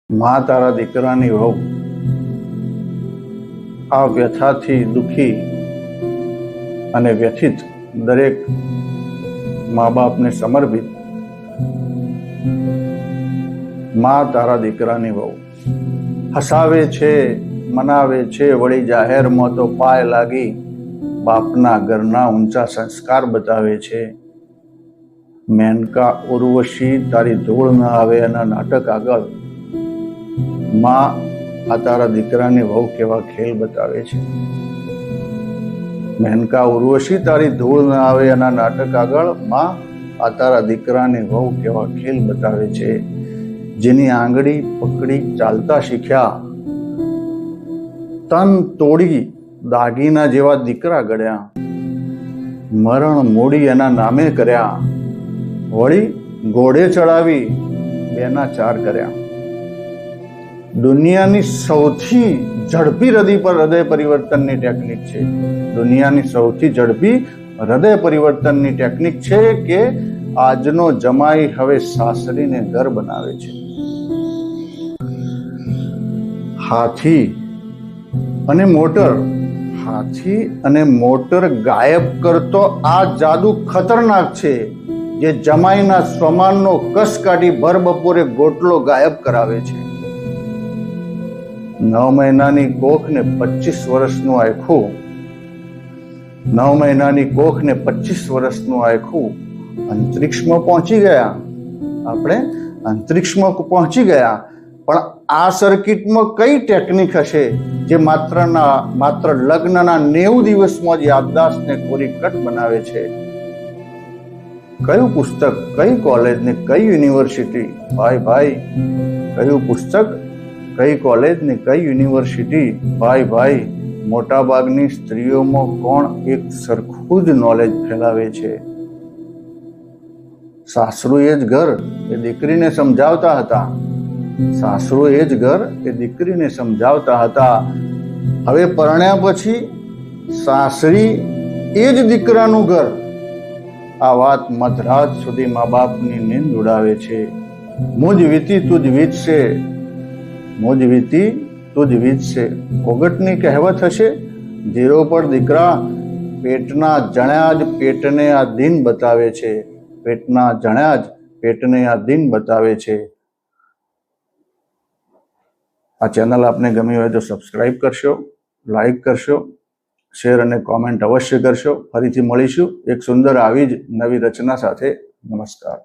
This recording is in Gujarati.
માં તારા દીકરાની વહુ આ વ્યથાથી દુખી અને વ્યથિત દરેક મા બાપને સમર્પિત માં તારા દીકરાની વહુ હસાવે છે, મનાવે છે, વળી જાહેરમાં તો પાય લાગી બાપના ઘરના ઊંચા સંસ્કાર બતાવે છે. મેનકા ઉર્વશી તારી ધૂળ ન આવે એના નાટક આગળ માં આ તારા દીકરાની વહુ કેવા ખેલ બતાવે છે. મેનકા ઉર્વશી તારી ધૂળ ન આવે એના નાટક આગળ માં આ તારા દીકરાની વહુ કેવા ખેલ બતાવે છે. જેની આંગળી પકડી ચાલતા શીખ્યા, તન તોડી દાગીના જેવા દીકરા ગળ્યા, મરણ મોડી એના નામે કર્યા, વળી ઘોડે ચડાવી બેના ચાર કર્યા. દુનિયાની સૌથી ઝડપી હૃદય પરિવર્તનની ટેકનિક છે. દુનિયાની સૌથી ઝડપી હૃદય પરિવર્તનની ટેકનિક છે કે આજનો જમાઈ હવે સાસરીને ઘર બનાવે છે. હાથી અને મોટર ગાયબ કરતો આ જાદુ ખતરનાક છે, જે જમાઈના સ્વમાનનો કસ કાઢી ભર બપોરે ગોટલો ગાયબ કરાવે છે. 9 મહિનાની કોખને 25 વર્ષનું આખું 9 મહિનાની કોખને 25 વર્ષનું આખું અંતરિક્ષમાં પહોંચી ગયા. આપણે અંતરિક્ષમાં પહોંચી ગયા, પણ આ સર્કિટમાં કઈ ટેકનિક હશે જે માત્ર લગ્નના 90 દિવસમાં જ યાદદાસ્તને કોરી કટ બનાવે છે? કયું પુસ્તક, કઈ કોલેજ ને કઈ યુનિવર્સિટી? ભાઈ કયું પુસ્તક, કઈ કોલેજ ને કઈ યુનિવર્સિટી? ભાઈ મોટા ભાગની સ્ત્રીઓમાં કોણ એક સરખું જ નોલેજ ફેલાવે છે? સાસરું એ જ ઘર એ દીકરીને સમજાવતા હતા. સાસરું એ જ ઘર એ દીકરીને સમજાવતા હતા. હવે પરણ્યા પછી સાસરી એ જ દીકરાનું ઘર. આ વાત મધરાત સુધી મા બાપની નીંદ ઉડાવે છે. મુજ વીતી તુજ વીતશે, મુજ વીતી તુજ વીતશે. ઓગટની કહેવત હશે, ધીરો પર દીકરા પેટના જણ્યા જ પેટને આ દિન બતાવે છે. પેટના જણ્યા જ પેટને આ દિન બતાવે છે. આ ચેનલ આપને ગમી હોય તો સબસ્ક્રાઇબ કરશો, લાઈક કરશો, શેર અને કોમેન્ટ અવશ્ય કરશો. ફરીથી મળીશું એક સુંદર આવી જ નવી રચના સાથે. નમસ્કાર.